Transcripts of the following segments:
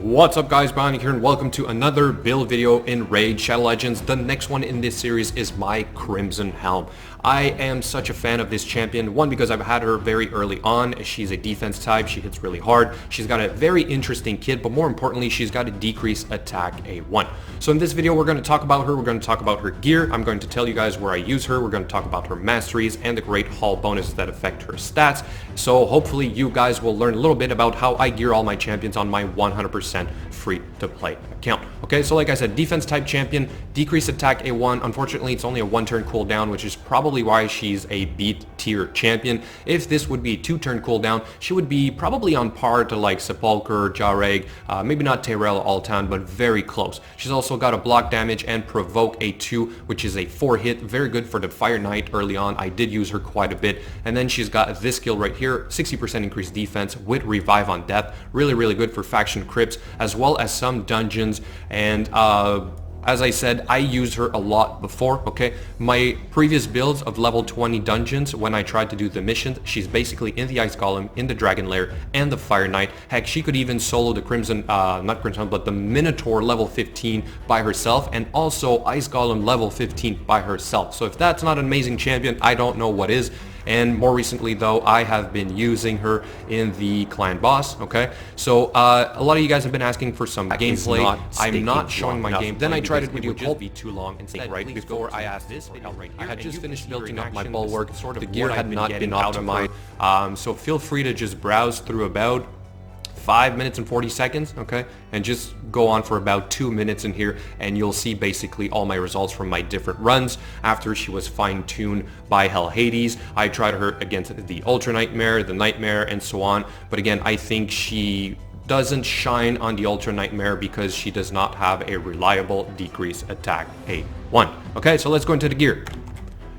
What's up guys, Brownie here and welcome to another build video in Raid Shadow Legends. The next one in this series is my Crimson Helm. I am such a fan of this champion, one because I've had her very early on. She's a defense type, she hits really hard, she's got a very interesting kit, but more importantly she's got a decrease attack A1. So in this video we're going to talk about her, we're going to talk about her gear, I'm going to tell you guys where I use her, we're going to talk about her masteries and the great haul bonuses that affect her stats. So hopefully you guys will learn a little bit about how I gear all my champions on my 100% free to play account. Okay, so like I said, defense type champion, decrease attack A1. Unfortunately, it's only a 1-turn cooldown, which is probably why she's a B tier champion. If this would be a 2-turn cooldown, she would be probably on par to like Sepulcher, Jareg, maybe not Tyrell Altan, but very close. She's also got a block damage and provoke A2, which is a 4-hit, very good for the Fire Knight early on. I did use her quite a bit. And then she's got this skill right here, 60% increased defense with revive on death, really good for faction crypts as well as some dungeons. And as I said, I used her a lot before, okay? My previous builds of level 20 dungeons, when I tried to do the missions, she's basically in the Ice Golem, in the Dragon Lair, and the Fire Knight. Heck, she could even solo the Crimson, not Crimson, but the Minotaur level 15 by herself, and also Ice Golem level 15 by herself. So if that's not an amazing champion, I don't know what is. And more recently though, I have been using her in the clan boss, okay? So a lot of you guys have been asking for some gameplay. I'm not showing my game. Then I tried it with you, it'll be too long. Instead, right before I asked this video right here, I had just finished building up my bulwark. The gear had not been optimized. So feel free to just browse through about 5 minutes and 40 seconds, okay, and just go on for about 2 minutes in here and you'll see basically all my results from my different runs after she was fine-tuned by Hell Hades. I tried her against the Ultra Nightmare, the Nightmare, and so on, but again, I think she doesn't shine on the Ultra Nightmare because she does not have a reliable decrease attack A1. Okay, so let's go into the gear.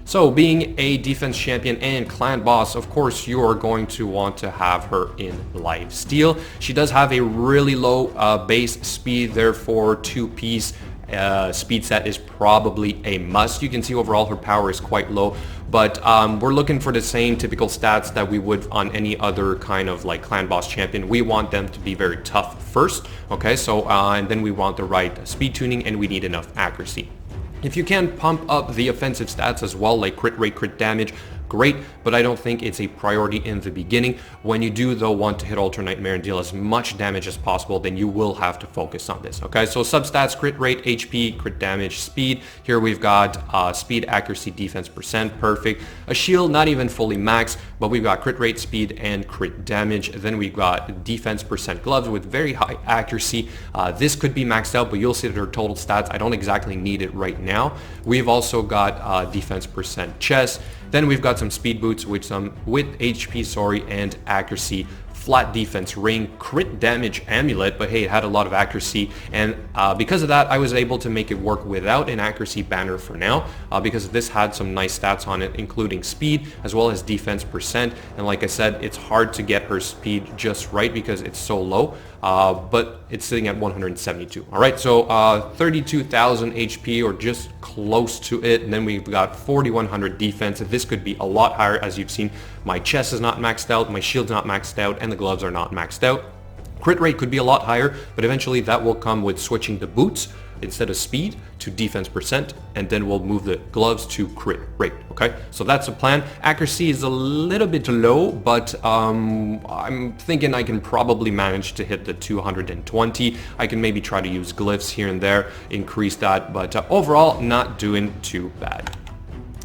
So being a defense champion and clan boss, of course you're going to want to have her in life steal. She does have a really low base speed, therefore 2-piece speed set is probably a must. You can see overall her power is quite low, but we're looking for the same typical stats that we would on any other kind of like clan boss champion. We want them to be very tough first, okay, so and then we want the right speed tuning and we need enough accuracy. If you can pump up the offensive stats as well, like crit rate, crit damage, great, but I don't think it's a priority in the beginning. When you do though want to hit Ultra Nightmare and deal as much damage as possible, then you will have to focus on this, okay? So substats, crit rate, HP, crit damage, speed. Here we've got speed, accuracy, defense percent, perfect. A shield, not even fully maxed, but we've got crit rate, speed, and crit damage. Then we've got defense percent gloves with very high accuracy. This could be maxed out, but you'll see that her total stats, I don't exactly need it right now. We've also got defense percent chest. Then we've got some speed boots with HP, and accuracy, flat defense ring, crit damage amulet, but hey, it had a lot of accuracy, and because of that I was able to make it work without an accuracy banner for now, because this had some nice stats on it, including speed as well as defense percent. And like I said, it's hard to get her speed just right because it's so low, but it's sitting at 172. All right, so 32,000 HP or just close to it, and then we've got 4,100 defense. This could be a lot higher. As you've seen, my chest is not maxed out, my shield's not maxed out, and the gloves are not maxed out. Crit rate could be a lot higher, but eventually that will come with switching the boots instead of speed to defense percent, and then we'll move the gloves to crit rate, okay? So that's the plan. Accuracy is a little bit low, but I'm thinking I can probably manage to hit the 220. I can maybe try to use glyphs here and there, increase that, but overall not doing too bad.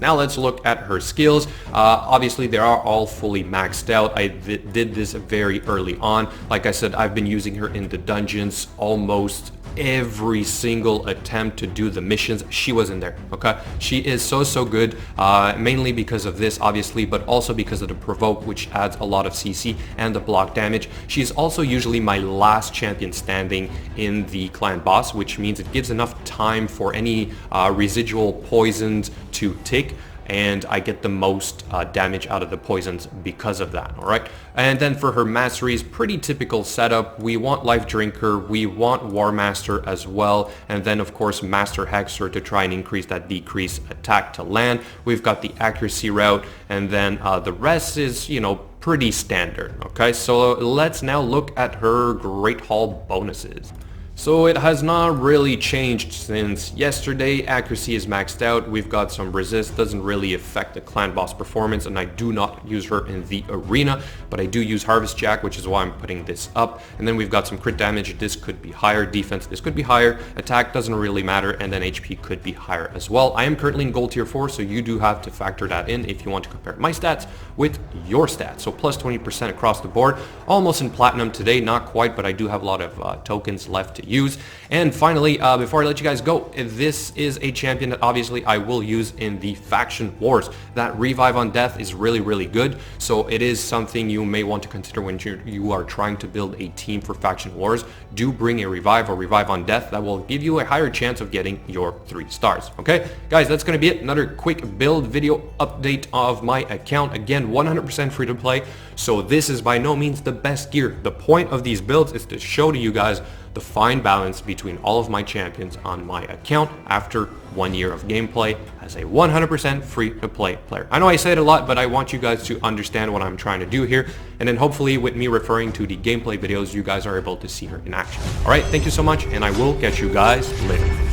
Now let's look at her skills. Obviously they are all fully maxed out. I did this very early on. Like I said, I've been using her in the dungeons almost every single attempt to do the missions. She was in there, okay? She is so good, mainly because of this obviously, but also because of the provoke, which adds a lot of CC, and the block damage. She's also usually my last champion standing in the clan boss, which means it gives enough time for any residual poisons to tick. and I get the most damage out of the poisons because of that. All right, and then for her masteries, pretty typical setup. We want Life Drinker, we want War Master as well, and then of course Master Hexer to try and increase that decrease attack to land. We've got the accuracy route, and then the rest is, you know, pretty standard. Okay, so let's now look at her Great Hall bonuses. So it has not really changed since yesterday. Accuracy is maxed out. We've got some resist, doesn't really affect the clan boss performance, and I do not use her in the arena, but I do use Harvest Jack, which is why I'm putting this up. And then we've got some crit damage. This could be higher. Defense, this could be higher. Attack doesn't really matter, and then HP could be higher as well. I am currently in gold tier 4, so you do have to factor that in if you want to compare my stats with your stats. So plus 20% across the board. Almost in platinum today, not quite, but I do have a lot of tokens left to use. And finally, before I let you guys go, this is a champion that obviously I will use in the faction wars. That revive on death is really good, so it is something you may want to consider when you are trying to build a team for faction wars. Do bring a revive or revive on death. That will give you a higher chance of getting your 3 stars. Okay guys, that's gonna be it. Another quick build video update of my account. Again, 100% free to play, so this is by no means the best gear. The point of these builds is to show to you guys the fine balance between all of my champions on my account after 1 year of gameplay as a 100% free-to-play player. I know I say it a lot, but I want you guys to understand what I'm trying to do here, and then hopefully with me referring to the gameplay videos, you guys are able to see her in action. Alright, thank you so much, and I will catch you guys later.